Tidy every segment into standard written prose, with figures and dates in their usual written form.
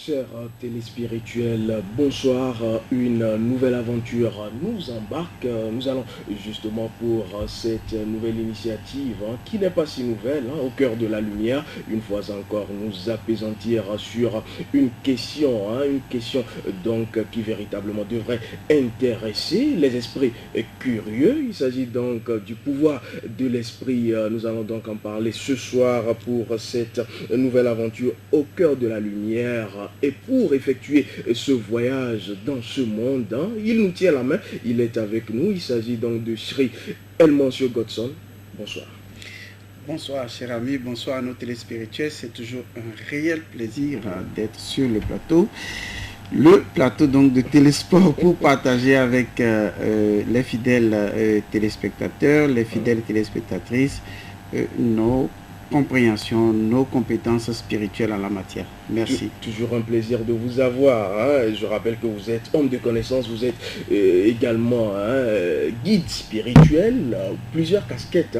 Chers téléspirituels, bonsoir. Une nouvelle aventure nous embarque. Nous allons justement pour cette nouvelle initiative qui n'est pas si nouvelle, au cœur de la lumière. Une fois encore, nous apaisantir sur une question donc qui véritablement devrait intéresser les esprits curieux. Il s'agit donc du pouvoir de l'esprit. Nous allons donc en parler ce soir pour cette nouvelle aventure au cœur de la lumière. Et pour effectuer ce voyage dans ce monde, il nous tient la main, il est avec nous. Il s'agit donc de Sri Elmancio Godson. Bonsoir. Bonsoir cher ami, bonsoir à nos téléspirituels. C'est toujours un réel plaisir d'être sur le plateau. Le plateau donc de Télésport pour partager avec les fidèles téléspectateurs, les fidèles téléspectatrices, nos compréhensions, nos compétences spirituelles en la matière. Merci. Toujours un plaisir de vous avoir. Je rappelle que vous êtes homme de connaissance, vous êtes également guide spirituel, plusieurs casquettes.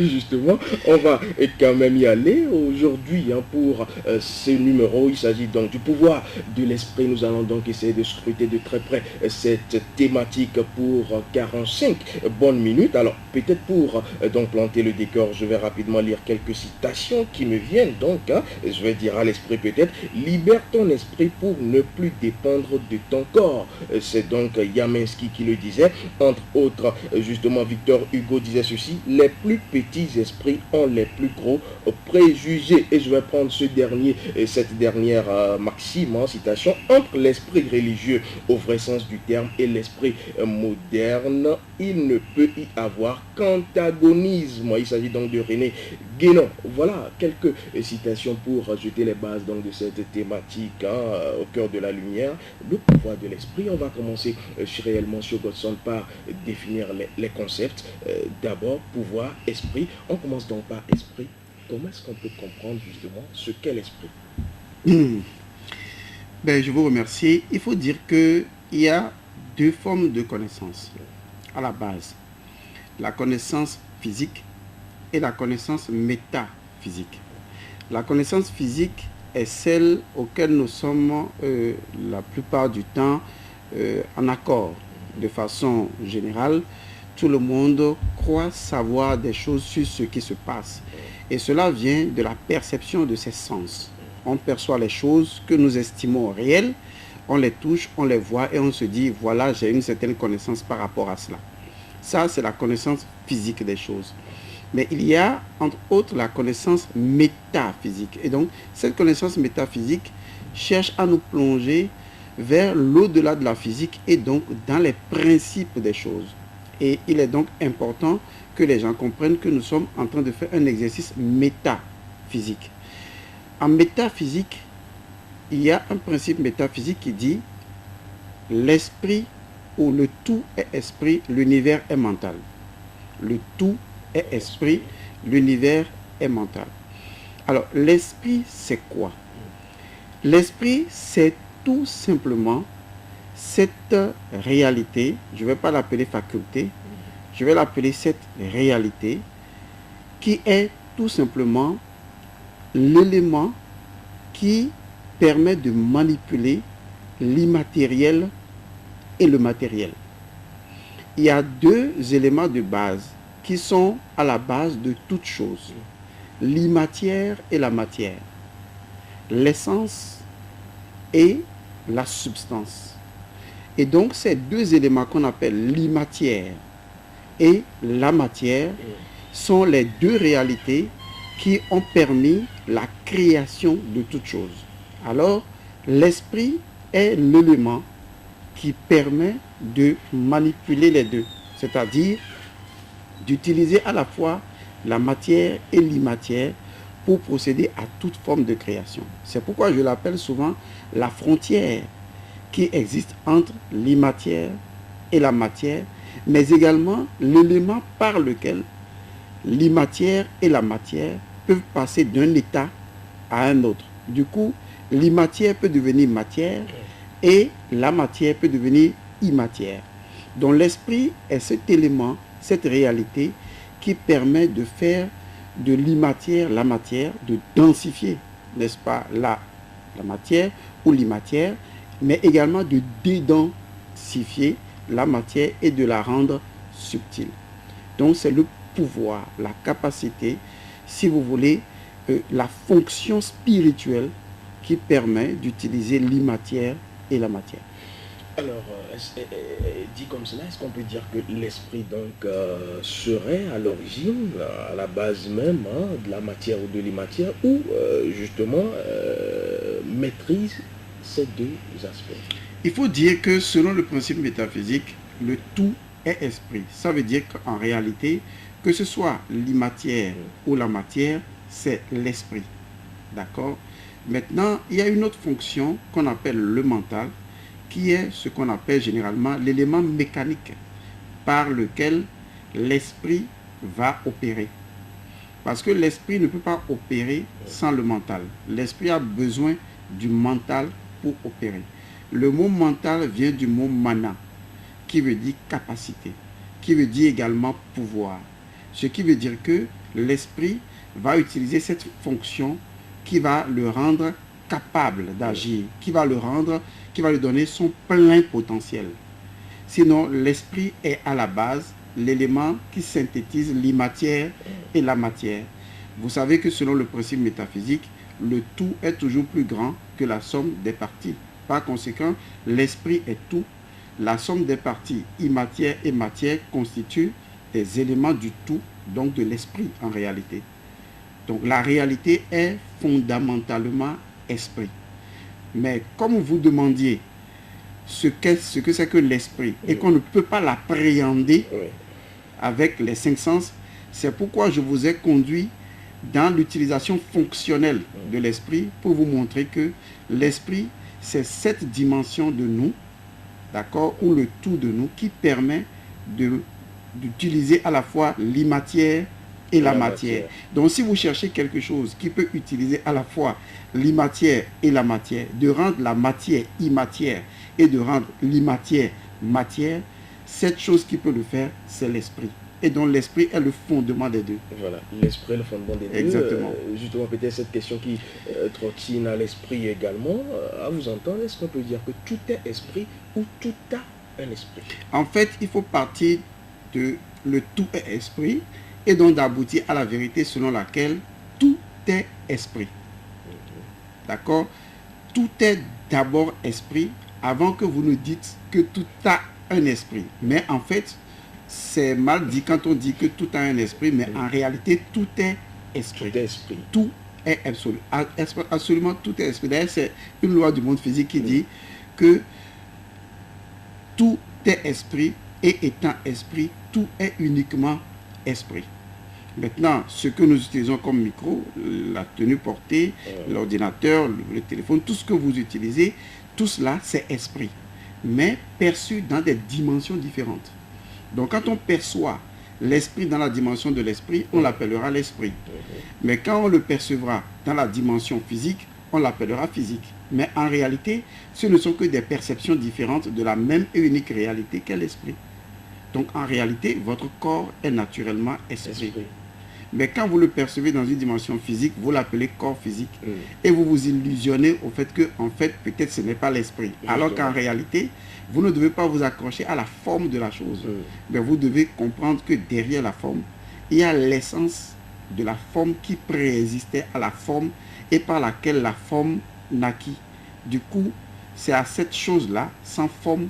Justement, on va quand même y aller aujourd'hui pour ce numéro. Il s'agit donc du pouvoir de l'esprit. Nous allons donc essayer de scruter de très près cette thématique pour 45 bonnes minutes. Alors peut-être pour donc planter le décor, je vais rapidement lire quelques citations qui me viennent donc. Je vais dire à l'esprit peut-être: libère ton esprit pour ne plus dépendre de ton corps. C'est donc Yamensky qui le disait. Entre autres, justement, Victor Hugo disait ceci: les plus petits esprits ont les plus gros préjugés. Et je vais prendre cette dernière maxime en citation: entre l'esprit religieux au vrai sens du terme et l'esprit moderne, il ne peut y avoir qu'antagonisme. Il s'agit donc de René Guénon. Voilà quelques citations pour jeter les bases donc de cette thématique au cœur de la lumière, le pouvoir de l'esprit. On va commencer réellement sur Godson par définir les concepts. D'abord, pouvoir, esprit. On commence donc par esprit. Comment est-ce qu'on peut comprendre justement ce qu'est l'esprit? Je vous remercie. Il faut dire qu'il y a deux formes de connaissance à la base: la connaissance physique et la connaissance métaphysique. La connaissance physique est celle auquel nous sommes la plupart du temps en accord. De façon générale, tout le monde croit savoir des choses sur ce qui se passe. Et cela vient de la perception de ses sens. On perçoit les choses que nous estimons réelles, on les touche, on les voit et on se dit: voilà, j'ai une certaine connaissance par rapport à cela. Ça, c'est la connaissance physique des choses. Mais il y a, entre autres, la connaissance métaphysique. Et donc, cette connaissance métaphysique cherche à nous plonger vers l'au-delà de la physique et donc dans les principes des choses. Et il est donc important que les gens comprennent que nous sommes en train de faire un exercice métaphysique. En métaphysique, il y a un principe métaphysique qui dit: l'esprit ou le tout est esprit, l'univers est mental. Le tout est esprit, l'univers est mental. Alors, l'esprit, c'est quoi? L'esprit, c'est tout simplement cette réalité, je ne vais pas l'appeler faculté, je vais l'appeler cette réalité qui est tout simplement l'élément qui permet de manipuler l'immatériel et le matériel. Il y a deux éléments de base qui sont à la base de toute chose: l'immatière et la matière, l'essence et la substance. Et donc ces deux éléments qu'on appelle l'immatière et la matière sont les deux réalités qui ont permis la création de toute chose. Alors, l'esprit est l'élément qui permet de manipuler les deux, c'est-à-dire d'utiliser à la fois la matière et l'immatière pour procéder à toute forme de création. C'est pourquoi je l'appelle souvent la frontière qui existe entre l'immatière et la matière, mais également l'élément par lequel l'immatière et la matière peuvent passer d'un état à un autre. Du coup, l'immatière peut devenir matière et la matière peut devenir immatière. Donc l'esprit est cet élément, cette réalité qui permet de faire de l'immatière la matière, de densifier, n'est-ce pas, la la matière ou l'imatière, mais également de dédensifier la matière et de la rendre subtile. Donc c'est le pouvoir, la capacité, si vous voulez, la fonction spirituelle qui permet d'utiliser l'imatière et la matière. Alors, dit comme cela, est-ce qu'on peut dire que l'esprit donc serait à l'origine, à la base même de la matière ou de l'imatière, ou justement maîtrise ces deux aspects? Il faut dire que selon le principe métaphysique, le tout est esprit. Ça veut dire qu'en réalité, que ce soit l'imatière ou la matière, c'est l'esprit. D'accord? Maintenant, il y a une autre fonction qu'on appelle le mental, qui est ce qu'on appelle généralement l'élément mécanique par lequel l'esprit va opérer. Parce que l'esprit ne peut pas opérer sans le mental. L'esprit a besoin du mental pour opérer. Le mot mental vient du mot mana, qui veut dire capacité, qui veut dire également pouvoir. Ce qui veut dire que l'esprit va utiliser cette fonction qui va le rendre capable d'agir, qui va lui donner son plein potentiel. Sinon, l'esprit est à la base l'élément qui synthétise l'imatière et la matière. Vous savez que selon le principe métaphysique, le tout est toujours plus grand que la somme des parties. Par conséquent, l'esprit est tout. La somme des parties imatière et matière constituent des éléments du tout, donc de l'esprit en réalité. Donc la réalité est fondamentalement esprit. Mais comme vous demandiez ce que c'est que l'esprit et qu'on ne peut pas l'appréhender avec les cinq sens, c'est pourquoi je vous ai conduit dans l'utilisation fonctionnelle de l'esprit pour vous montrer que l'esprit, c'est cette dimension de nous, d'accord, ou le tout de nous qui permet d'utiliser à la fois l'imatière et la matière. Donc si vous cherchez quelque chose qui peut utiliser à la fois l'imatière et la matière, de rendre la matière immatière et de rendre l'imatière matière, cette chose qui peut le faire, c'est l'esprit. Et donc l'esprit est le fondement des deux. Voilà, l'esprit est le fondement des deux. Exactement. Justement, peut-être cette question qui trottine à l'esprit également, à vous entendre, est-ce qu'on peut dire que tout est esprit ou tout a un esprit? En fait, il faut partir de le tout est esprit et donc d'aboutir à la vérité selon laquelle tout est esprit. D'accord? Tout est d'abord esprit avant que vous nous dites que tout a un esprit. Mais en fait, c'est mal dit quand on dit que tout a un esprit, mais en réalité, tout est esprit. Tout est esprit. Tout est absolu. Absolument tout est esprit. D'ailleurs, c'est une loi du monde physique qui dit que tout est esprit et étant esprit, tout est uniquement esprit. Maintenant, ce que nous utilisons comme micro, la tenue portée, l'ordinateur, le téléphone, tout ce que vous utilisez, tout cela, c'est esprit, mais perçu dans des dimensions différentes. Donc, quand on perçoit l'esprit dans la dimension de l'esprit, on l'appellera l'esprit. Mais quand on le percevra dans la dimension physique, on l'appellera physique. Mais en réalité, ce ne sont que des perceptions différentes de la même et unique réalité qu'est l'esprit. Donc, en réalité, votre corps est naturellement esprit. Mais quand vous le percevez dans une dimension physique, vous l'appelez corps physique. Et vous vous illusionnez au fait que, en fait, peut-être ce n'est pas l'esprit. Alors qu'en réalité, vous ne devez pas vous accrocher à la forme de la chose. Mais vous devez comprendre que derrière la forme, il y a l'essence de la forme qui préexistait à la forme et par laquelle la forme naquit. Du coup, c'est à cette chose-là, sans forme,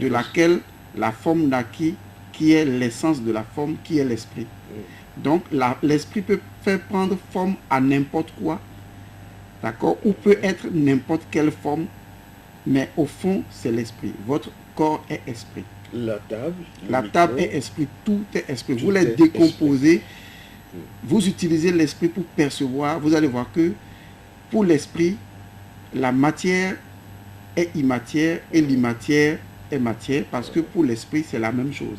de laquelle la forme naquit, qui est l'essence de la forme, qui est l'esprit. Donc, l'esprit peut faire prendre forme à n'importe quoi, d'accord, ou peut être n'importe quelle forme, mais au fond, c'est l'esprit. Votre corps est esprit. La table est esprit, tout est esprit. Vous les décomposez, vous utilisez l'esprit pour percevoir. Vous allez voir que pour l'esprit, la matière est immatière et l'imatière est matière, parce que pour l'esprit, c'est la même chose.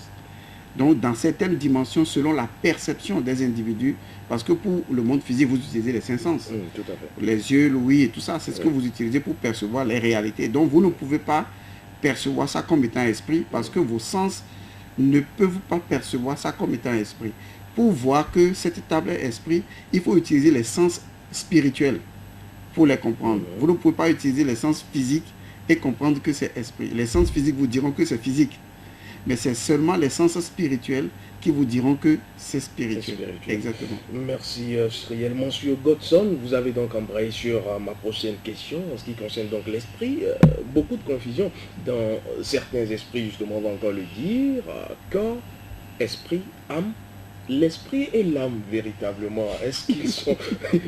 Donc, dans certaines dimensions, selon la perception des individus, parce que pour le monde physique, vous utilisez les cinq sens. Tout à fait. Les yeux, l'ouïe et tout ça, c'est ce que vous utilisez pour percevoir les réalités. Donc, vous ne pouvez pas percevoir ça comme étant esprit, parce que vos sens ne peuvent pas percevoir ça comme étant esprit. Pour voir que cette table est esprit, il faut utiliser les sens spirituels. pour les comprendre. Vous ne pouvez pas utiliser les sens physiques et comprendre que c'est esprit. Les sens physiques vous diront que c'est physique. Mais c'est seulement les sens spirituels qui vous diront que c'est spirituel. Exactement. Merci, Sriel. Monsieur Godson, vous avez donc embrayé sur ma prochaine question en ce qui concerne donc l'esprit. Beaucoup de confusion dans certains esprits, justement, on va encore le dire. Corps, esprit, âme. L'esprit et l'âme, véritablement, est-ce qu'ils sont,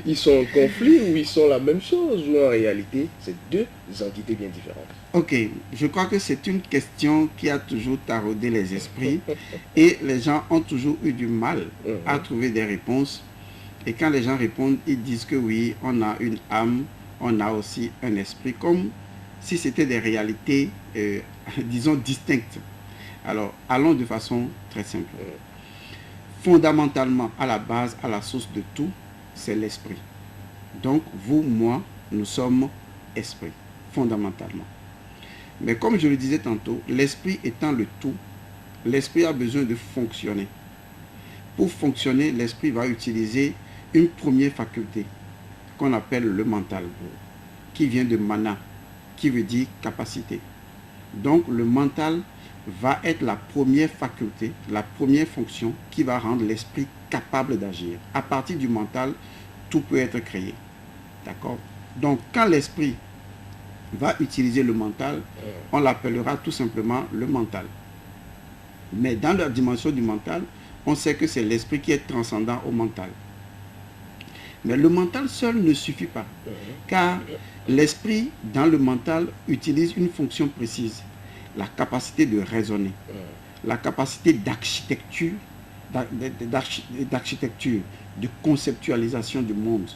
ils sont en conflit ou ils sont la même chose ou en réalité, c'est deux entités bien différentes? Ok, je crois que c'est une question qui a toujours taraudé les esprits et les gens ont toujours eu du mal à trouver des réponses. Et quand les gens répondent, ils disent que oui, on a une âme, on a aussi un esprit, comme si c'était des réalités, disons, distinctes. Alors, allons de façon très simple. Fondamentalement, à la base, à la source de tout, c'est l'esprit. Donc, vous, moi, nous sommes esprit, fondamentalement. Mais comme je le disais tantôt, l'esprit étant le tout, l'esprit a besoin de fonctionner. Pour fonctionner, l'esprit va utiliser une première faculté qu'on appelle le mental, qui vient de mana, qui veut dire capacité. Donc, le mental va être la première faculté, la première fonction qui va rendre l'esprit capable d'agir. À partir du mental, tout peut être créé. D'accord? Donc, quand l'esprit va utiliser le mental, on l'appellera tout simplement le mental. Mais dans la dimension du mental, on sait que c'est l'esprit qui est transcendant au mental. Mais le mental seul ne suffit pas, car l'esprit dans le mental utilise une fonction précise. La capacité de raisonner, la capacité d'architecture, de conceptualisation du monde,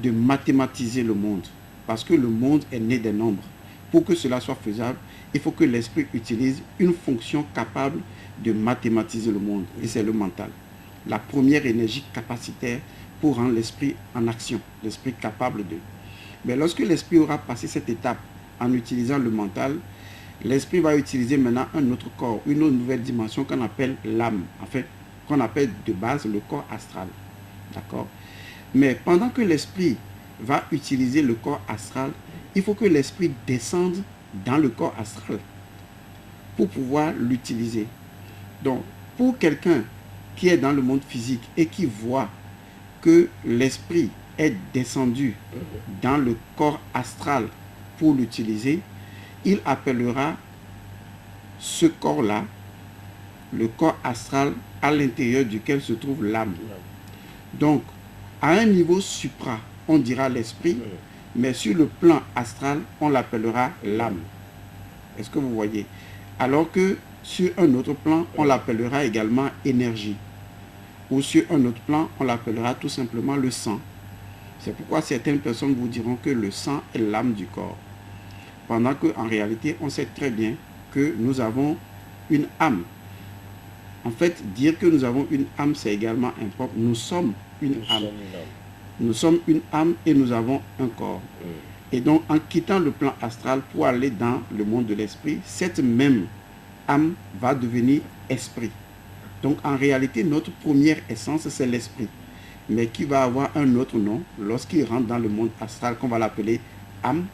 de mathématiser le monde. Parce que le monde est né des nombres. Pour que cela soit faisable, il faut que l'esprit utilise une fonction capable de mathématiser le monde. Et c'est le mental. La première énergie capacitaire pour rendre l'esprit en action, l'esprit capable de. Mais lorsque l'esprit aura passé cette étape en utilisant le mental, l'esprit va utiliser maintenant un autre corps, une autre nouvelle dimension qu'on appelle l'âme, en fait, qu'on appelle de base le corps astral. D'accord? Mais pendant que l'esprit va utiliser le corps astral, il faut que l'esprit descende dans le corps astral pour pouvoir l'utiliser. Donc, pour quelqu'un qui est dans le monde physique et qui voit que l'esprit est descendu dans le corps astral pour l'utiliser, il appellera ce corps-là le corps astral à l'intérieur duquel se trouve l'âme. Donc, à un niveau supra, on dira l'esprit, mais sur le plan astral, on l'appellera l'âme. Est-ce que vous voyez? Alors que sur un autre plan, on l'appellera également énergie. Ou sur un autre plan, on l'appellera tout simplement le sang. C'est pourquoi certaines personnes vous diront que le sang est l'âme du corps. Pendant qu'en réalité, on sait très bien que nous avons une âme. En fait, dire que nous avons une âme, c'est également important. Nous sommes une âme. Nous sommes une âme et nous avons un corps. Et donc, en quittant le plan astral pour aller dans le monde de l'esprit, cette même âme va devenir esprit. Donc, en réalité, notre première essence, c'est l'esprit. Mais qui va avoir un autre nom lorsqu'il rentre dans le monde astral, qu'on va l'appeler âme,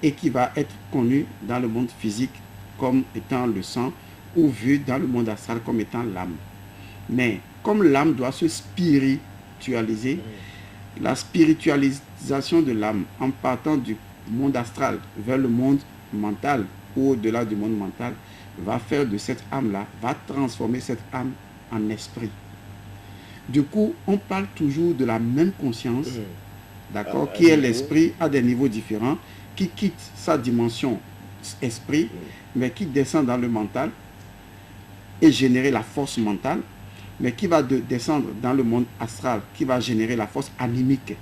et qui va être connu dans le monde physique comme étant le sang ou vu dans le monde astral comme étant l'âme. Mais comme l'âme doit se spiritualiser, la spiritualisation de l'âme en partant du monde astral vers le monde mental ou au-delà du monde mental va faire de cette âme-là, va transformer cette âme en esprit. Du coup, on parle toujours de la même conscience, d'accord, qui est l'esprit à des niveaux différents, qui quitte sa dimension esprit, mais qui descend dans le mental et générer la force mentale, mais qui va descendre dans le monde astral, qui va générer la force animique.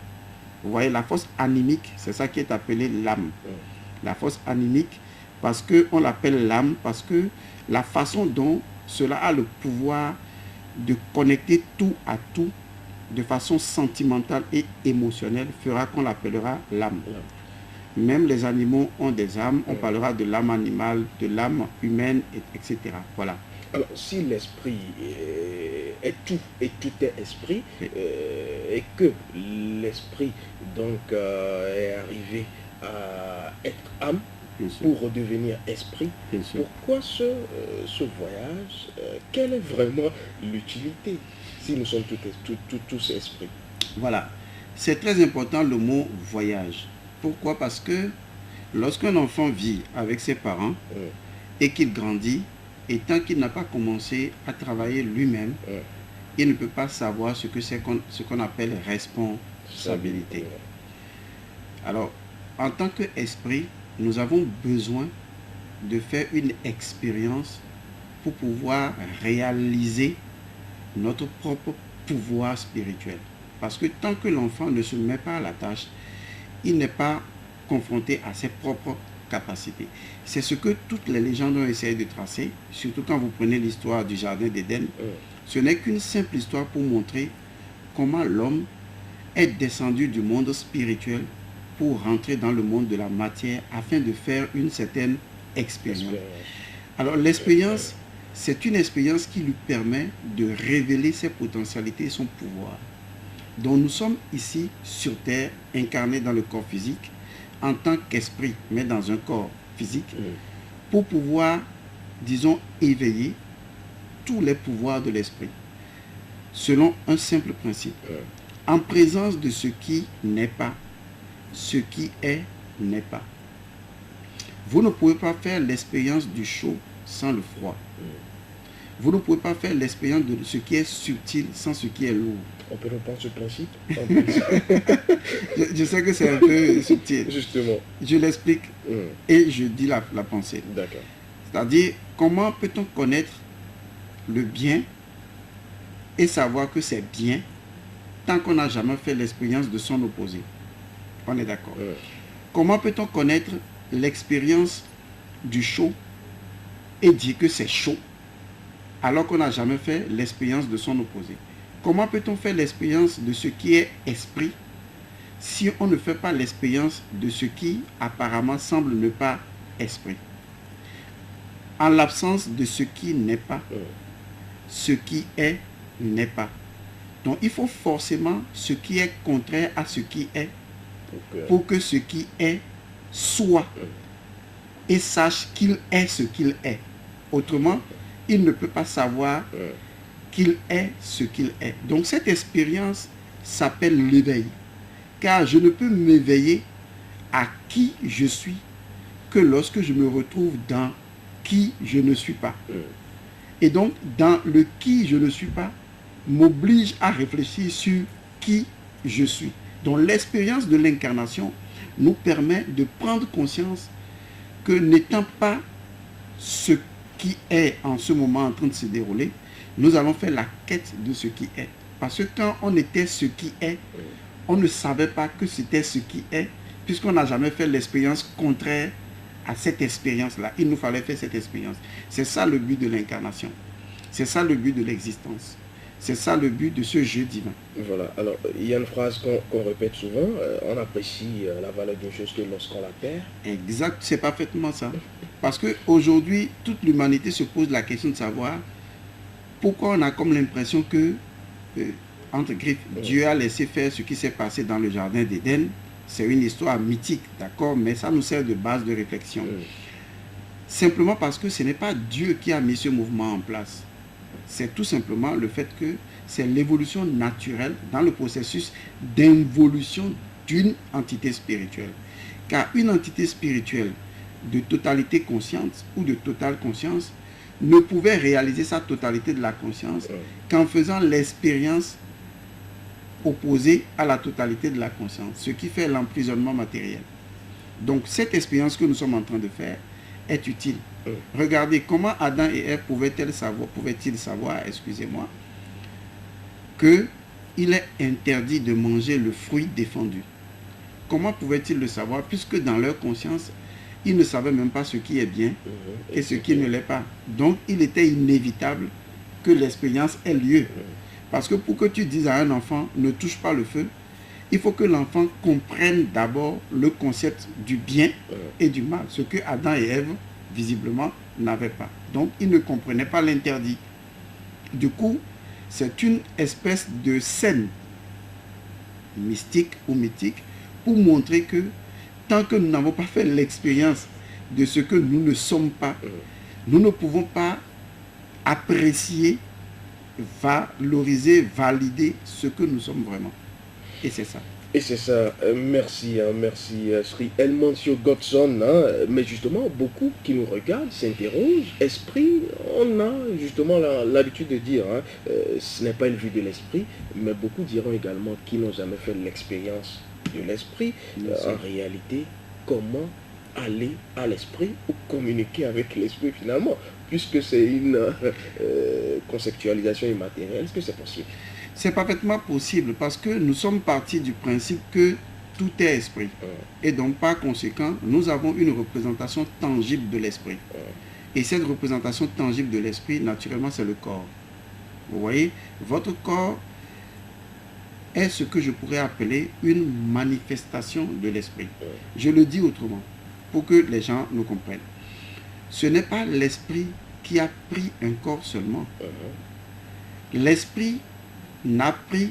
Vous voyez, la force animique, c'est ça qui est appelé l'âme. La force animique, parce qu'on l'appelle l'âme, parce que la façon dont cela a le pouvoir de connecter tout à tout, de façon sentimentale et émotionnelle, fera qu'on l'appellera l'âme. Même les animaux ont des âmes, on parlera de l'âme animale, de l'âme humaine, etc. Voilà. Alors, si l'esprit est tout et tout est esprit, et que l'esprit donc est arrivé à être âme pour redevenir esprit, pourquoi ce voyage? Quelle est vraiment l'utilité si nous sommes tous esprits? Voilà, c'est très important le mot voyage. Pourquoi? Parce que lorsqu'un enfant vit avec ses parents et qu'il grandit, et tant qu'il n'a pas commencé à travailler lui-même, il ne peut pas savoir ce qu'on appelle responsabilité. Alors, en tant qu'esprit, nous avons besoin de faire une expérience pour pouvoir réaliser notre propre pouvoir spirituel. Parce que tant que l'enfant ne se met pas à la tâche, il n'est pas confronté à ses propres capacités. C'est ce que toutes les légendes ont essayé de tracer, surtout quand vous prenez l'histoire du Jardin d'Éden. Ce n'est qu'une simple histoire pour montrer comment l'homme est descendu du monde spirituel pour rentrer dans le monde de la matière afin de faire une certaine expérience. Alors l'expérience, c'est une expérience qui lui permet de révéler ses potentialités et son pouvoir. Donc nous sommes ici sur Terre, incarnés dans le corps physique, en tant qu'esprit, mais dans un corps physique, pour pouvoir, disons, éveiller tous les pouvoirs de l'esprit, selon un simple principe. En présence de ce qui n'est pas, ce qui est n'est pas. Vous ne pouvez pas faire l'expérience du chaud sans le froid. Vous ne pouvez pas faire l'expérience de ce qui est subtil sans ce qui est lourd. On peut reprendre ce principe? je sais que c'est un peu subtil. Justement. Je l'explique et je dis la pensée. D'accord. C'est-à-dire, comment peut-on connaître le bien et savoir que c'est bien tant qu'on n'a jamais fait l'expérience de son opposé? On est d'accord. Comment peut-on connaître l'expérience du chaud et dire que c'est chaud alors qu'on n'a jamais fait l'expérience de son opposé? Comment peut-on faire l'expérience de ce qui est esprit si on ne fait pas l'expérience de ce qui apparemment semble ne pas esprit? En l'absence de ce qui n'est pas, ce qui est n'est pas. Donc il faut forcément ce qui est contraire à ce qui est pour que ce qui est soit et sache qu'il est ce qu'il est. Autrement, il ne peut pas savoir qu'il est ce qu'il est. Donc cette expérience s'appelle l'éveil. Car je ne peux m'éveiller à qui je suis que lorsque je me retrouve dans qui je ne suis pas. Et donc, dans le qui je ne suis pas, m'oblige à réfléchir sur qui je suis. Donc l'expérience de l'incarnation nous permet de prendre conscience que n'étant pas ce qui est en ce moment en train de se dérouler, nous allons faire la quête de ce qui est. Parce que quand on était ce qui est, on ne savait pas que c'était ce qui est, puisqu'on n'a jamais fait l'expérience contraire à cette expérience-là. Il nous fallait faire cette expérience. C'est ça le but de l'incarnation. C'est ça le but de l'existence. C'est ça le but de ce jeu divin. Voilà. Alors, il y a une phrase qu'on répète souvent. On apprécie la valeur d'une chose que lorsqu'on la perd. Exact. C'est parfaitement ça. Parce qu'aujourd'hui, toute l'humanité se pose la question de savoir pourquoi on a comme l'impression que, entre griffes, Dieu a laissé faire ce qui s'est passé dans le Jardin d'Éden. C'est une histoire mythique, d'accord, mais ça nous sert de base de réflexion. Simplement parce que ce n'est pas Dieu qui a mis ce mouvement en place. C'est tout simplement le fait que c'est l'évolution naturelle dans le processus d'involution d'une entité spirituelle. Car une entité spirituelle de totalité consciente ou de totale conscience ne pouvait réaliser sa totalité de la conscience qu'en faisant l'expérience opposée à la totalité de la conscience, ce qui fait l'emprisonnement matériel. Donc cette expérience que nous sommes en train de faire est utile. Regardez comment Adam et Ève pouvaient-ils savoir, excusez-moi, qu'il est interdit de manger le fruit défendu. Comment pouvaient-ils le savoir puisque dans leur conscience, ils ne savaient même pas ce qui est bien et ce qui ne l'est pas. Donc il était inévitable que l'expérience ait lieu. Parce que pour que tu dises à un enfant, ne touche pas le feu, il faut que l'enfant comprenne d'abord le concept du bien et du mal, ce que Adam et Ève, visiblement, n'avait pas. Donc, il ne comprenait pas l'interdit. Du coup, c'est une espèce de scène mystique ou mythique pour montrer que tant que nous n'avons pas fait l'expérience de ce que nous ne sommes pas, nous ne pouvons pas apprécier, valoriser, valider ce que nous sommes vraiment. Et c'est ça. Et c'est ça, merci, merci Sri Elmancio Godson, mais justement, beaucoup qui nous regardent s'interrogent, esprit, on a justement l'habitude de dire, ce n'est pas une vue de l'esprit, mais beaucoup diront également qui n'ont jamais fait l'expérience de l'esprit, en réalité, comment aller à l'esprit ou communiquer avec l'esprit finalement, puisque c'est une conceptualisation immatérielle, est-ce que c'est possible? C'est parfaitement possible parce que nous sommes partis du principe que tout est esprit. Et donc, par conséquent, nous avons une représentation tangible de l'esprit. Et cette représentation tangible de l'esprit, naturellement, c'est le corps. Vous voyez, votre corps est ce que je pourrais appeler une manifestation de l'esprit. Je le dis autrement, pour que les gens nous comprennent. Ce n'est pas l'esprit qui a pris un corps seulement. L'esprit n'a pris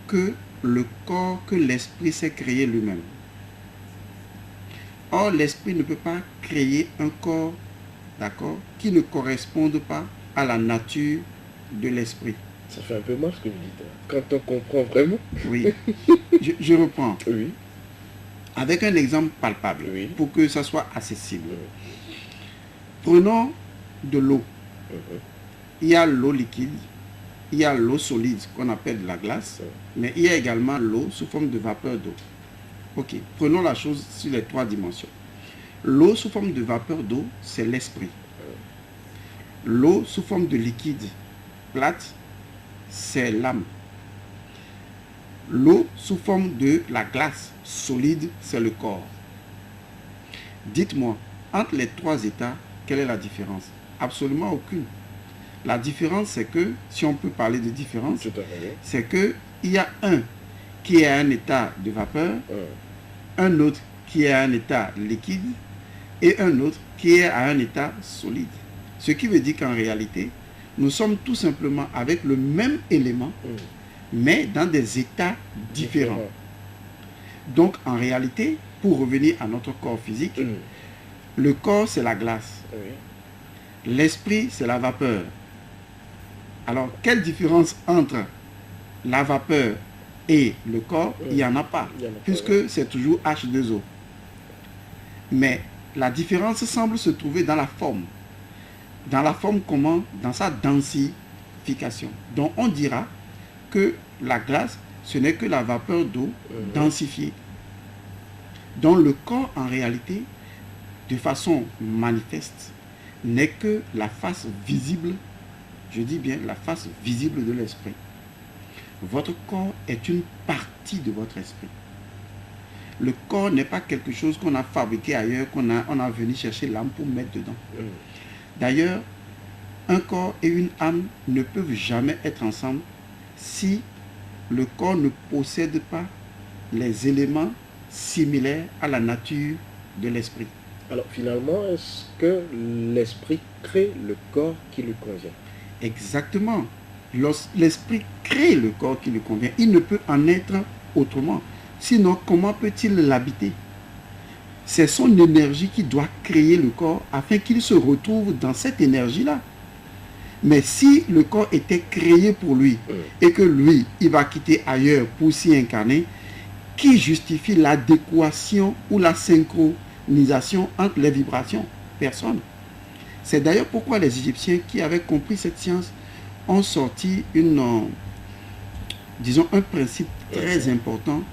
que le corps que l'esprit s'est créé lui-même. Or, l'esprit ne peut pas créer un corps, d'accord, qui ne corresponde pas à la nature de l'esprit. Ça fait un peu mal ce que vous dites, quand on comprend vraiment. Oui, je reprends. Oui. Avec un exemple palpable, Oui. pour que ça soit accessible. Prenons de l'eau. Il y a l'eau liquide, il y a l'eau solide qu'on appelle de la glace, mais il y a également l'eau sous forme de vapeur d'eau. Ok, prenons la chose sur les 3 dimensions. L'eau sous forme de vapeur d'eau, c'est l'esprit. L'eau sous forme de liquide plate, c'est l'âme. L'eau sous forme de la glace solide, c'est le corps. Dites-moi, entre les 3 états, quelle est la différence? Absolument aucune. La différence, c'est que, si on peut parler de différence, c'est qu'il y a un qui est à un état de vapeur, un autre qui est à un état liquide et un autre qui est à un état solide. Ce qui veut dire qu'en réalité, nous sommes tout simplement avec le même élément, mais dans des états différents. Donc, en réalité, pour revenir à notre corps physique, le corps, c'est la glace. L'esprit, c'est la vapeur. Alors, quelle différence entre la vapeur et le corps? Il n'y en a pas, puisque c'est toujours H2O. Mais la différence semble se trouver dans la forme. Dans la forme comment? Dans sa densification. Donc, on dira que la glace, ce n'est que la vapeur d'eau densifiée. Donc, le corps, en réalité, de façon manifeste, n'est que la face visible, je dis bien la face visible de l'esprit. Votre corps est une partie de votre esprit. Le corps n'est pas quelque chose qu'on a fabriqué ailleurs, on a venu chercher l'âme pour mettre dedans. D'ailleurs, un corps et une âme ne peuvent jamais être ensemble si le corps ne possède pas les éléments similaires à la nature de l'esprit. Alors finalement, est-ce que l'esprit crée le corps qui lui convient? Exactement. L'esprit crée le corps qui lui convient. Il ne peut en être autrement. Sinon, comment peut-il l'habiter? C'est son énergie qui doit créer le corps afin qu'il se retrouve dans cette énergie-là. Mais si le corps était créé pour lui et que lui, il va quitter ailleurs pour s'y incarner, qui justifie l'adéquation ou la synchronisation entre les vibrations? Personne. C'est d'ailleurs pourquoi les Égyptiens qui avaient compris cette science ont sorti un principe très important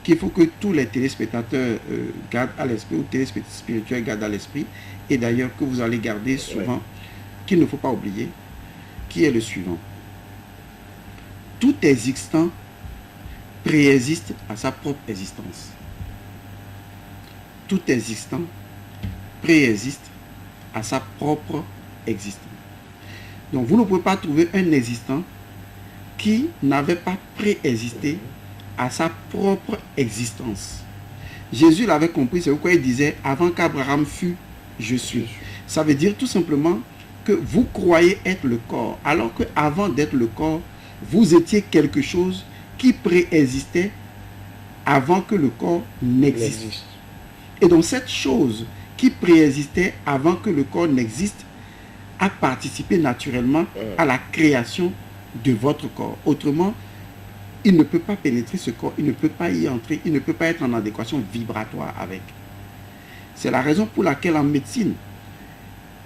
qu'il faut que tous les téléspectateurs gardent à l'esprit, ou téléspirituels gardent à l'esprit, et d'ailleurs que vous allez garder souvent, qu'il ne faut pas oublier, qui est le suivant. Tout existant préexiste à sa propre existence. Tout existant préexiste à sa propre existence. Donc vous ne pouvez pas trouver un existant qui n'avait pas préexisté à sa propre existence. Jésus l'avait compris, c'est pourquoi il disait, avant qu'Abraham fût, je suis. Ça veut dire tout simplement que vous croyez être le corps, alors qu'avant d'être le corps, vous étiez quelque chose qui préexistait avant que le corps n'existe. Et donc cette chose qui préexistait avant que le corps n'existe a participé naturellement à la création de votre corps. Autrement, il ne peut pas pénétrer ce corps, il ne peut pas y entrer, il ne peut pas être en adéquation vibratoire avec. C'est la raison pour laquelle en médecine,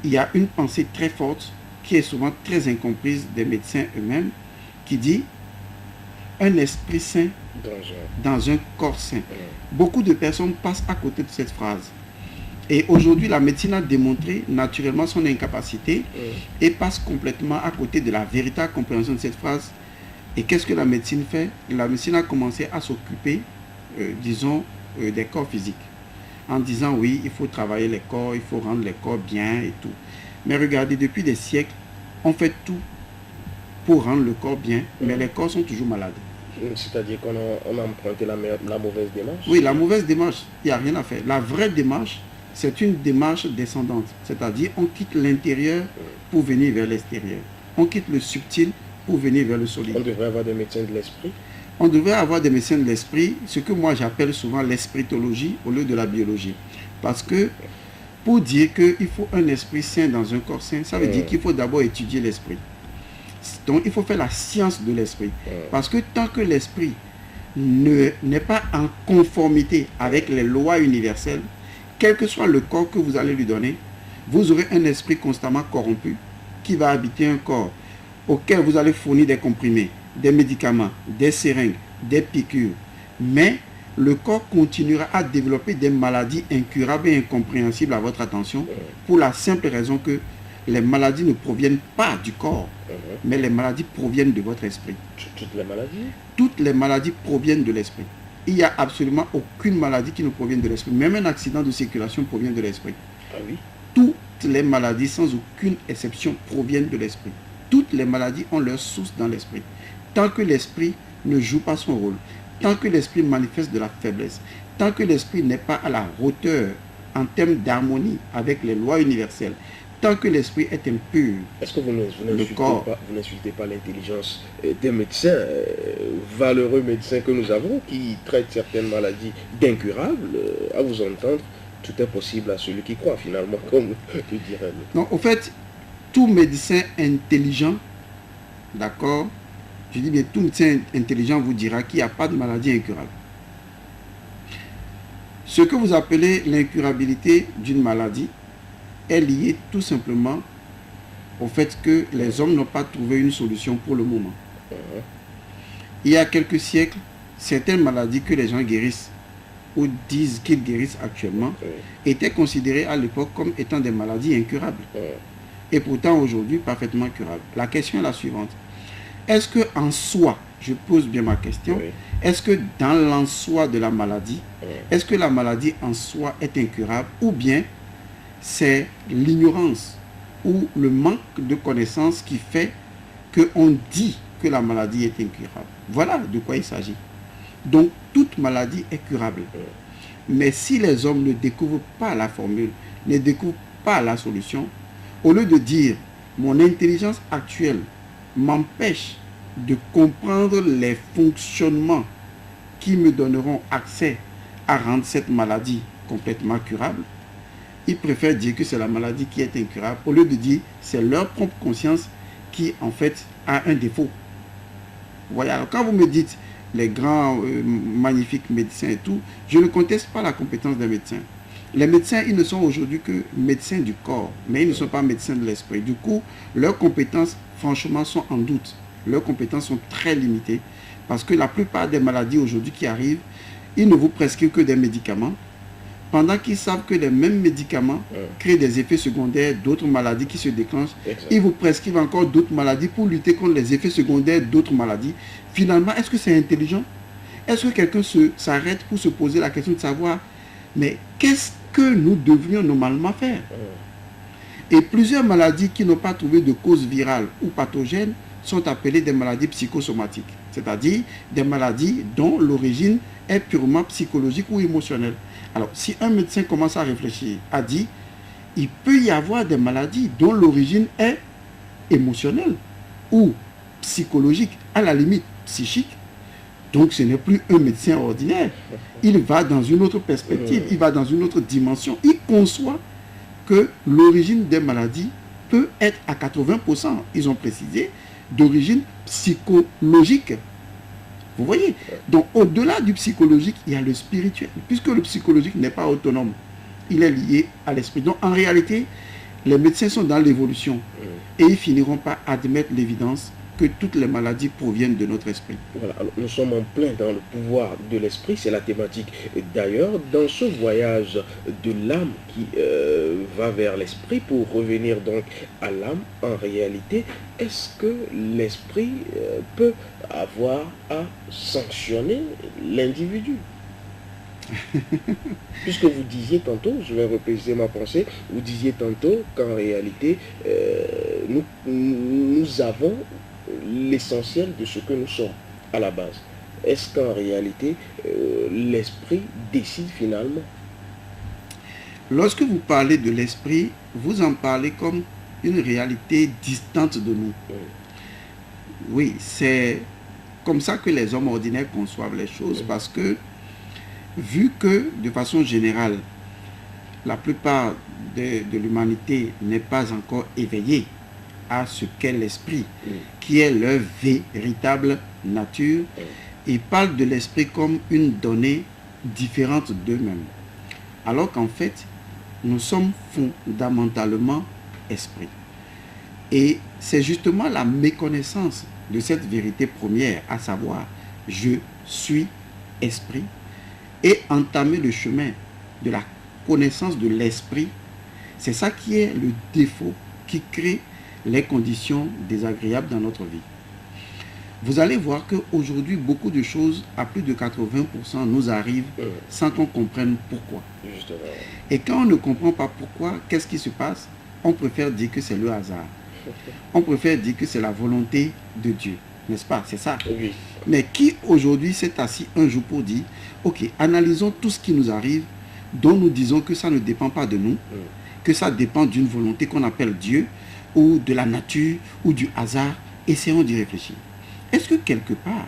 il y a une pensée très forte qui est souvent très incomprise des médecins eux-mêmes, qui dit un esprit sain dans un corps sain. Beaucoup de personnes passent à côté de cette phrase. Et aujourd'hui, la médecine a démontré naturellement son incapacité et passe complètement à côté de la véritable compréhension de cette phrase. Et qu'est-ce que la médecine fait? La médecine a commencé à s'occuper, des corps physiques. En disant oui, il faut travailler les corps, il faut rendre les corps bien et tout. Mais regardez, depuis des siècles, on fait tout pour rendre le corps bien, mais les corps sont toujours malades. C'est-à-dire qu'on a emprunté la mauvaise démarche? Oui, la mauvaise démarche, il n'y a rien à faire. La vraie démarche, c'est une démarche descendante. C'est-à-dire, on quitte l'intérieur pour venir vers l'extérieur. On quitte le subtil pour venir vers le solide. On devrait avoir des médecins de l'esprit? On devrait avoir des médecins de l'esprit, ce que moi j'appelle souvent l'espritologie au lieu de la biologie. Parce que pour dire qu'il faut un esprit sain dans un corps sain, ça veut dire qu'il faut d'abord étudier l'esprit. Donc il faut faire la science de l'esprit. Parce que tant que l'esprit n'est pas en conformité avec les lois universelles, quel que soit le corps que vous allez lui donner, vous aurez un esprit constamment corrompu qui va habiter un corps auquel vous allez fournir des comprimés, des médicaments, des seringues, des piqûres. Mais le corps continuera à développer des maladies incurables et incompréhensibles à votre attention pour la simple raison que les maladies ne proviennent pas du corps, mais les maladies proviennent de votre esprit. Toutes les maladies? Toutes les maladies proviennent de l'esprit. Il n'y a absolument aucune maladie qui ne provienne de l'esprit. Même un accident de circulation provient de l'esprit. Ah oui? Toutes les maladies, sans aucune exception, proviennent de l'esprit. Toutes les maladies ont leur source dans l'esprit. Tant que l'esprit ne joue pas son rôle, tant que l'esprit manifeste de la faiblesse, tant que l'esprit n'est pas à la hauteur en termes d'harmonie avec les lois universelles, tant que l'esprit est impur, est-ce que vous n'insultez pas l'intelligence des médecins, valeureux médecins que nous avons, qui traitent certaines maladies d'incurables? À vous entendre, tout est possible à celui qui croit finalement, comme le dirait l'autre. Non, au fait, tout médecin intelligent, d'accord, je dis bien tout médecin intelligent vous dira qu'il n'y a pas de maladie incurable. Ce que vous appelez l'incurabilité d'une maladie est lié tout simplement au fait que les hommes n'ont pas trouvé une solution pour le moment. Il y a quelques siècles, certaines maladies que les gens guérissent ou disent qu'ils guérissent actuellement étaient considérées à l'époque comme étant des maladies incurables. Et pourtant aujourd'hui parfaitement curables. La question est la suivante. Est-ce que en soi, je pose bien ma question, est-ce que dans l'en soi de la maladie, est-ce que la maladie en soi est incurable, ou bien c'est l'ignorance ou le manque de connaissance qui fait qu'on dit que la maladie est incurable? Voilà de quoi il s'agit. Donc toute maladie est curable. Mais si les hommes ne découvrent pas la formule, ne découvrent pas la solution, au lieu de dire mon intelligence actuelle m'empêche de comprendre les fonctionnements qui me donneront accès à rendre cette maladie complètement curable, ils préfèrent dire que c'est la maladie qui est incurable, au lieu de dire c'est leur propre conscience qui en fait a un défaut. Vous voyez, alors quand vous me dites les grands, magnifiques médecins et tout, je ne conteste pas la compétence des médecins. Les médecins, ils ne sont aujourd'hui que médecins du corps, mais ils ne sont pas médecins de l'esprit. Du coup, leurs compétences, franchement, sont en doute. Leurs compétences sont très limitées parce que la plupart des maladies aujourd'hui qui arrivent, ils ne vous prescrivent que des médicaments, pendant qu'ils savent que les mêmes médicaments créent des effets secondaires d'autres maladies qui se déclenchent. Ils vous prescrivent encore d'autres maladies pour lutter contre les effets secondaires d'autres maladies. Finalement, est-ce que c'est intelligent? Est-ce que quelqu'un s'arrête pour se poser la question de savoir, mais qu'est-ce que nous devrions normalement faire? Et plusieurs maladies qui n'ont pas trouvé de cause virale ou pathogène sont appelées des maladies psychosomatiques, c'est-à-dire des maladies dont l'origine est purement psychologique ou émotionnelle. Alors, si un médecin commence à réfléchir, a dit, il peut y avoir des maladies dont l'origine est émotionnelle ou psychologique, à la limite psychique. Donc ce n'est plus un médecin ordinaire. Il va dans une autre perspective, il va dans une autre dimension. Il conçoit que l'origine des maladies peut être à 80%, ils ont précisé, d'origine psychologique. Vous voyez? Donc au-delà du psychologique, il y a le spirituel, puisque le psychologique n'est pas autonome. Il est lié à l'esprit. Donc en réalité, les médecins sont dans l'évolution et ils finiront par admettre l'évidence que toutes les maladies proviennent de notre esprit. Voilà, alors, nous sommes en plein dans le pouvoir de l'esprit, c'est la thématique. D'ailleurs, dans ce voyage de l'âme qui va vers l'esprit pour revenir donc à l'âme, en réalité, est-ce que l'esprit peut avoir à sanctionner l'individu? Puisque vous disiez tantôt, je vais repréciser ma pensée, vous disiez tantôt qu'en réalité, nous avons l'essentiel de ce que nous sommes à la base. Est-ce qu'en réalité, l'esprit décide finalement? Lorsque vous parlez de l'esprit, vous en parlez comme une réalité distante de nous. Oui, c'est comme ça que les hommes ordinaires conçoivent les choses, parce que vu que de façon générale, la plupart de l'humanité n'est pas encore éveillée à ce qu'est l'esprit, qui est leur véritable nature, ils parlent de l'esprit comme une donnée différente d'eux-mêmes. Alors qu'en fait, nous sommes fondamentalement esprit. Et c'est justement la méconnaissance de cette vérité première, à savoir, je suis esprit, et entamer le chemin de la connaissance de l'esprit, c'est ça qui est le défaut qui crée les conditions désagréables dans notre vie. Vous allez voir qu'aujourd'hui, beaucoup de choses, à plus de 80%, nous arrivent sans qu'on comprenne pourquoi. Justement. Et quand on ne comprend pas pourquoi, qu'est-ce qui se passe? On préfère dire que c'est le hasard. On préfère dire que c'est la volonté de Dieu. N'est-ce pas? C'est ça. Oui. Mais qui aujourd'hui s'est assis un jour pour dire, ok, analysons tout ce qui nous arrive, dont nous disons que ça ne dépend pas de nous, que ça dépend d'une volonté qu'on appelle Dieu, ou de la nature, ou du hasard. Essayons d'y réfléchir. Est-ce que quelque part,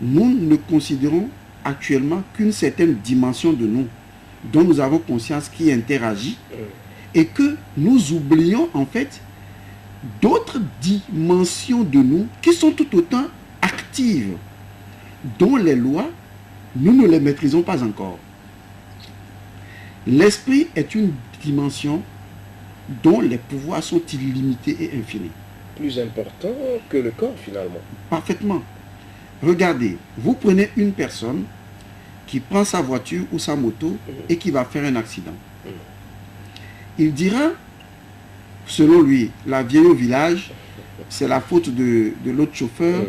nous ne considérons actuellement qu'une certaine dimension de nous, dont nous avons conscience qui interagit, et que nous oublions en fait d'autres dimensions de nous qui sont tout autant actives, dont les lois, nous ne les maîtrisons pas encore. L'esprit est une dimension dont les pouvoirs sont illimités et infinis. Plus important que le corps finalement. Parfaitement. Regardez, vous prenez une personne qui prend sa voiture ou sa moto et qui va faire un accident. Il dira, selon lui, la vieille au village, c'est la faute de l'autre chauffeur,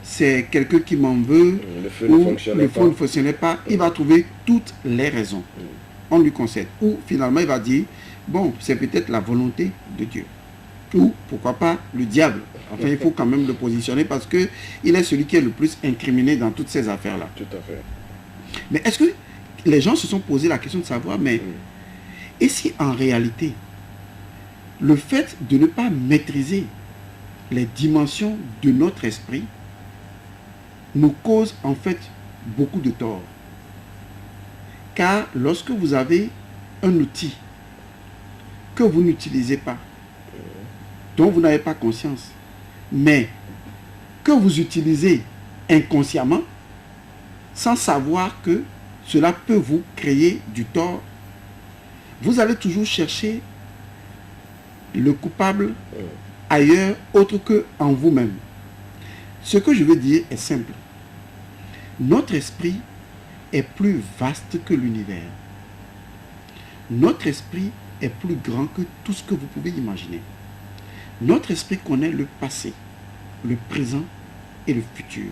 c'est quelqu'un qui m'en veut, le feu ne fonctionnait pas. Il va trouver toutes les raisons. On lui concède. Ou finalement, il va dire, bon, c'est peut-être la volonté de Dieu. Ou, pourquoi pas, le diable. Enfin, il faut quand même le positionner parce qu'il est celui qui est le plus incriminé dans toutes ces affaires-là. Tout à fait. Mais est-ce que les gens se sont posé la question de savoir, mais et si en réalité, le fait de ne pas maîtriser les dimensions de notre esprit nous cause en fait beaucoup de tort? Car lorsque vous avez un outil que vous n'utilisez pas, dont vous n'avez pas conscience, mais que vous utilisez inconsciemment, sans savoir que cela peut vous créer du tort, vous allez toujours chercher le coupable ailleurs autre que en vous-même. Ce que je veux dire est simple. Notre esprit est plus vaste que l'univers. Notre esprit est plus grand que tout ce que vous pouvez imaginer. Notre esprit connaît le passé, le présent et le futur.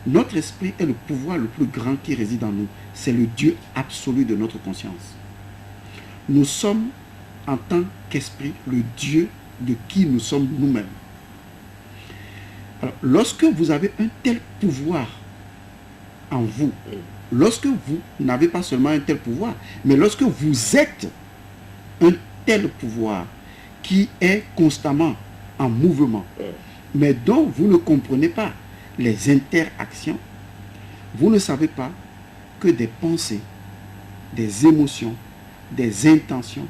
Notre esprit est le pouvoir le plus grand qui réside en nous. C'est le Dieu absolu de notre conscience. Nous sommes, en tant qu'esprit, le Dieu de qui nous sommes nous-mêmes. Alors, lorsque vous avez un tel pouvoir en vous, lorsque vous n'avez pas seulement un tel pouvoir, mais lorsque vous êtes un tel pouvoir qui est constamment en mouvement, mais dont vous ne comprenez pas les interactions, vous ne savez pas que des pensées, des émotions, des intentions,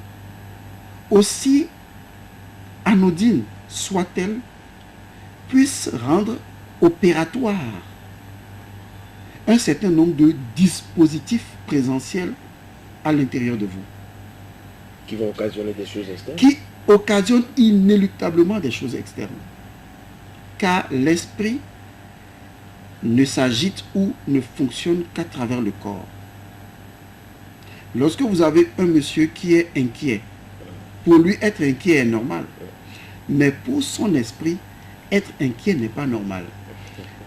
aussi anodines soient-elles, puissent rendre opératoire un certain nombre de dispositifs présentiels à l'intérieur de vous. Qui vont occasionner des choses externes. Qui occasionnent inéluctablement des choses externes. Car l'esprit ne s'agite ou ne fonctionne qu'à travers le corps. Lorsque vous avez un monsieur qui est inquiet, pour lui être inquiet est normal. Mais pour son esprit, être inquiet n'est pas normal.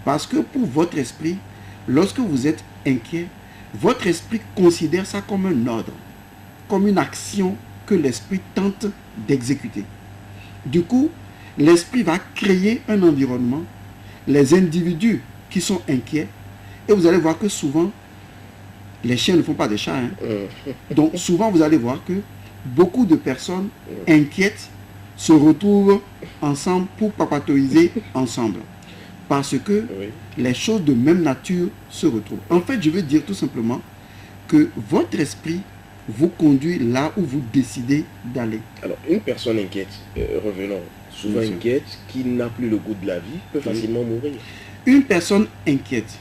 Parce que pour votre esprit, lorsque vous êtes inquiet, votre esprit considère ça comme un ordre, comme une action que l'esprit tente d'exécuter. Du coup, l'esprit va créer un environnement, les individus qui sont inquiets, et vous allez voir que souvent, les chiens ne font pas des chats. Donc souvent, vous allez voir que beaucoup de personnes inquiètes se retrouvent ensemble pour papatoiser ensemble. Parce que les choses de même nature se retrouvent. En fait, je veux dire tout simplement que votre esprit vous conduit là où vous décidez d'aller. Alors, une personne inquiète, revenons, souvent inquiète, qui n'a plus le goût de la vie, peut facilement mourir. Une personne inquiète,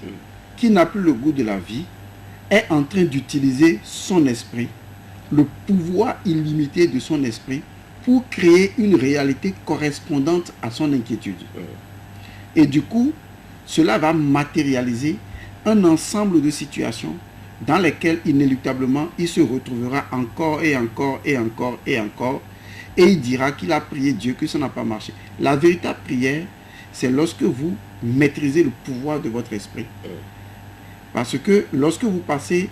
qui n'a plus le goût de la vie, est en train d'utiliser son esprit, le pouvoir illimité de son esprit, pour créer une réalité correspondante à son inquiétude. Et du coup, cela va matérialiser un ensemble de situations dans lesquelles inéluctablement il se retrouvera encore et encore et encore et encore, et il dira qu'il a prié Dieu, que ça n'a pas marché. La véritable prière, c'est lorsque vous maîtrisez le pouvoir de votre esprit. Parce que lorsque vous passez,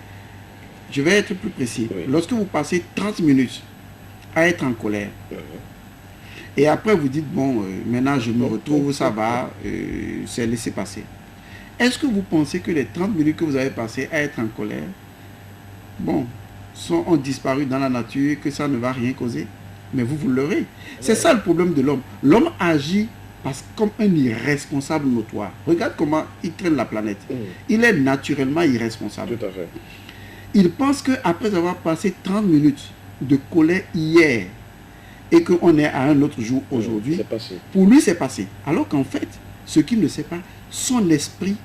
je vais être plus précis, lorsque vous passez 30 minutes à être en colère, et après vous dites, bon, maintenant je me retrouve, ça va, c'est laissé passer. Est-ce que vous pensez que les 30 minutes que vous avez passées à être en colère, bon, ont disparu dans la nature, que ça ne va rien causer? Mais vous l'aurez. C'est ça le problème de l'homme. L'homme agit comme un irresponsable notoire. Regarde comment il traîne la planète. Il est naturellement irresponsable. Tout à fait. Il pense qu'après avoir passé 30 minutes de colère hier, et qu'on est à un autre jour aujourd'hui, pour lui c'est passé. Alors qu'en fait, ce qu'il ne sait pas, son esprit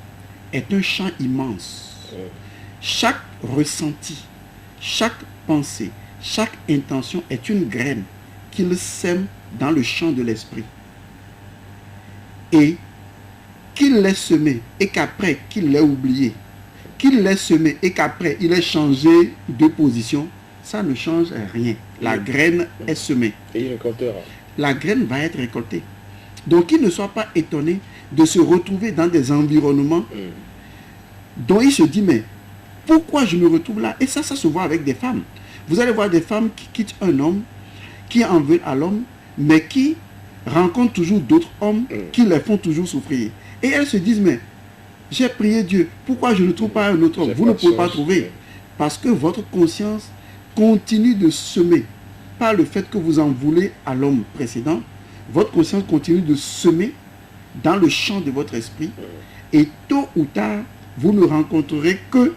est un champ immense. Chaque ressenti, chaque pensée, chaque intention est une graine qu'il sème dans le champ de l'esprit. Et qu'il l'ait semé et qu'après qu'il l'ait oublié, qu'il l'ait semé et qu'après il ait changé de position, ça ne change rien. La graine est semée. Et il récoltera. La graine va être récoltée. Donc qu'il ne soit pas étonné de se retrouver dans des environnements dont il se dit, mais pourquoi je me retrouve là? Et ça se voit avec des femmes. Vous allez voir des femmes qui quittent un homme, qui en veulent à l'homme, mais qui rencontrent toujours d'autres hommes qui les font toujours souffrir. Et elles se disent, mais j'ai prié Dieu, pourquoi je ne trouve pas un autre homme? Vous ne pouvez pas trouver. Parce que votre conscience continue de semer, par le fait que vous en voulez à l'homme précédent, votre conscience continue de semer dans le champ de votre esprit, et tôt ou tard, vous ne rencontrerez que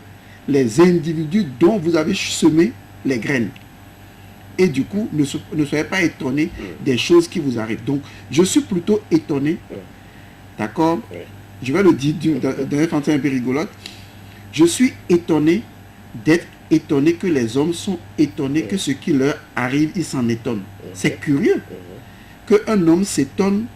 les individus dont vous avez semé les graines. Et du coup, ne soyez pas étonnés des choses qui vous arrivent. Donc, je suis plutôt étonné, d'accord? Je vais le dire d'un façon un peu rigolote. Je suis étonné d'être étonné que les hommes sont étonnés que ce qui leur arrive, ils s'en étonnent. C'est curieux qu'un homme s'étonne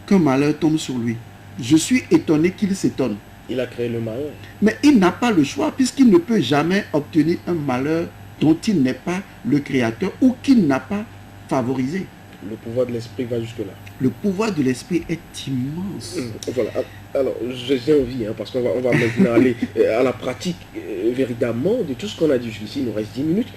qu'un malheur tombe sur lui. Je suis étonné qu'il s'étonne. Il a créé le malheur. Mais il n'a pas le choix puisqu'il ne peut jamais obtenir un malheur dont il n'est pas le créateur ou qu'il n'a pas favorisé. Le pouvoir de l'esprit va jusque-là. Le pouvoir de l'esprit est immense. Voilà. Alors, j'ai envie, parce qu'on va maintenant aller à la pratique véritablement de tout ce qu'on a dit jusqu'ici. Il nous reste 10 minutes.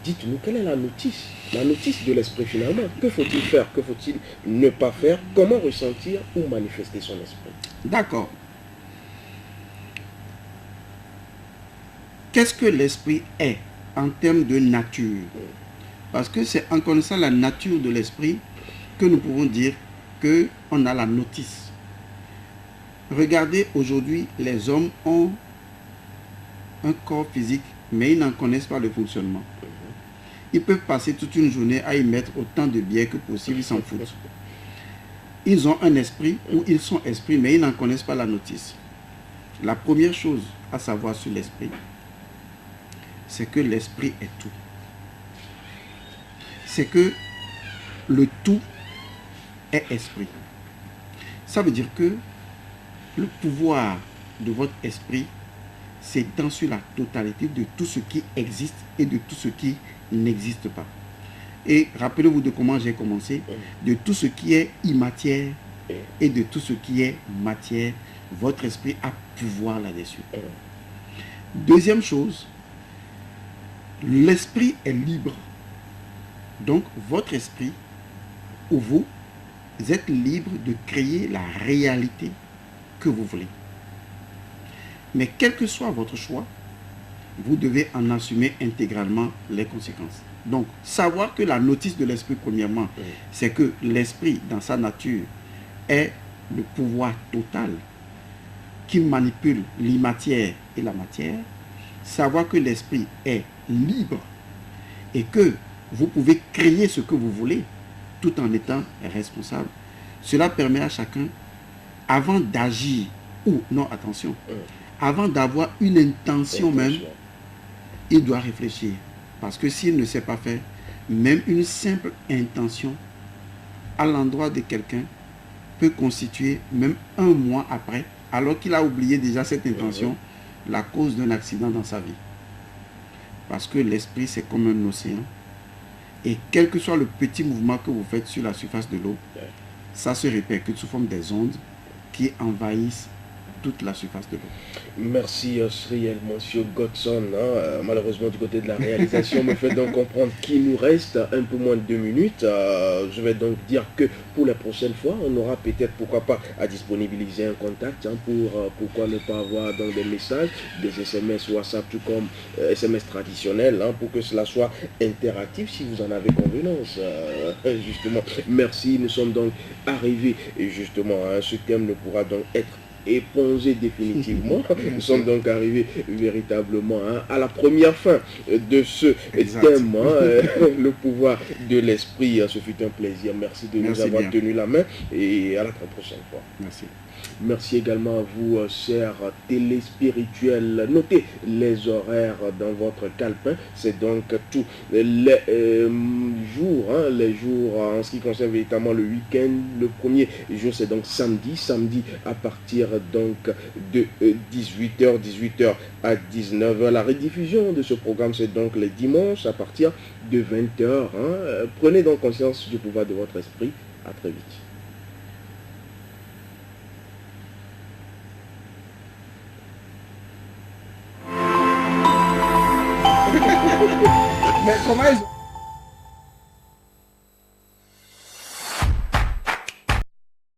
Dites-nous, quelle est la notice de l'esprit finalement? Que faut-il faire? Que faut-il ne pas faire? Comment ressentir ou manifester son esprit? D'accord. Qu'est-ce que l'esprit est en termes de nature? Parce que c'est en connaissant la nature de l'esprit que nous pouvons dire qu'on a la notice. Regardez, aujourd'hui, les hommes ont un corps physique, mais ils n'en connaissent pas le fonctionnement. Ils peuvent passer toute une journée à y mettre autant de biais que possible, ils s'en foutent. Ils ont un esprit ou ils sont esprits, mais ils n'en connaissent pas la notice. La première chose à savoir sur l'esprit, c'est que l'esprit est tout. C'est que le tout est esprit. Ça veut dire que le pouvoir de votre esprit s'étend sur la totalité de tout ce qui existe et de tout ce qui n'existe pas. Et rappelez-vous de comment j'ai commencé, de tout ce qui est immatière et de tout ce qui est matière, votre esprit a pouvoir là-dessus. Deuxième chose, l'esprit est libre. Donc, votre esprit, ou vous êtes libre de créer la réalité que vous voulez. Mais quel que soit votre choix, vous devez en assumer intégralement les conséquences. Donc, savoir que la notice de l'esprit, premièrement, c'est que l'esprit, dans sa nature, est le pouvoir total qui manipule l'immatière et la matière. Savoir que l'esprit est libre et que vous pouvez créer ce que vous voulez tout en étant responsable. Cela permet à chacun, avant d'agir, ou non, attention, avant d'avoir une intention même, il doit réfléchir. Parce que s'il ne sait pas faire, même une simple intention à l'endroit de quelqu'un peut constituer, même un mois après, alors qu'il a oublié déjà cette intention, la cause d'un accident dans sa vie. Parce que l'esprit, c'est comme un océan. Et quel que soit le petit mouvement que vous faites sur la surface de l'eau, ça se répercute sous forme des ondes qui envahissent toute la surface de l'eau. Merci Sriel, monsieur Godson. Malheureusement, du côté de la réalisation, me fait donc comprendre qu'il nous reste un peu moins de 2 minutes. Je vais donc dire que pour la prochaine fois, on aura peut-être, pourquoi pas, à disponibiliser un contact pour pourquoi ne pas avoir donc des messages, des SMS WhatsApp, tout comme SMS traditionnels, pour que cela soit interactif si vous en avez convenance. Justement, merci. Nous sommes donc arrivés, et justement, ce thème ne pourra donc être épongé définitivement. Nous sommes donc arrivés véritablement à la première fin de ce thème, le pouvoir de l'esprit. Ce fut un plaisir. Merci de nous avoir tenu la main et à la prochaine fois. Merci. Merci également à vous, chers téléspirituels. Notez les horaires dans votre calepin. C'est donc tous les jours, les jours en ce qui concerne véritablement le week-end. Le premier jour, c'est donc samedi. Samedi à partir donc de 18h à 19h. La rediffusion de ce programme, c'est donc les dimanches à partir de 20h. Prenez donc conscience du pouvoir de votre esprit. À très vite. Mais comment ils ont...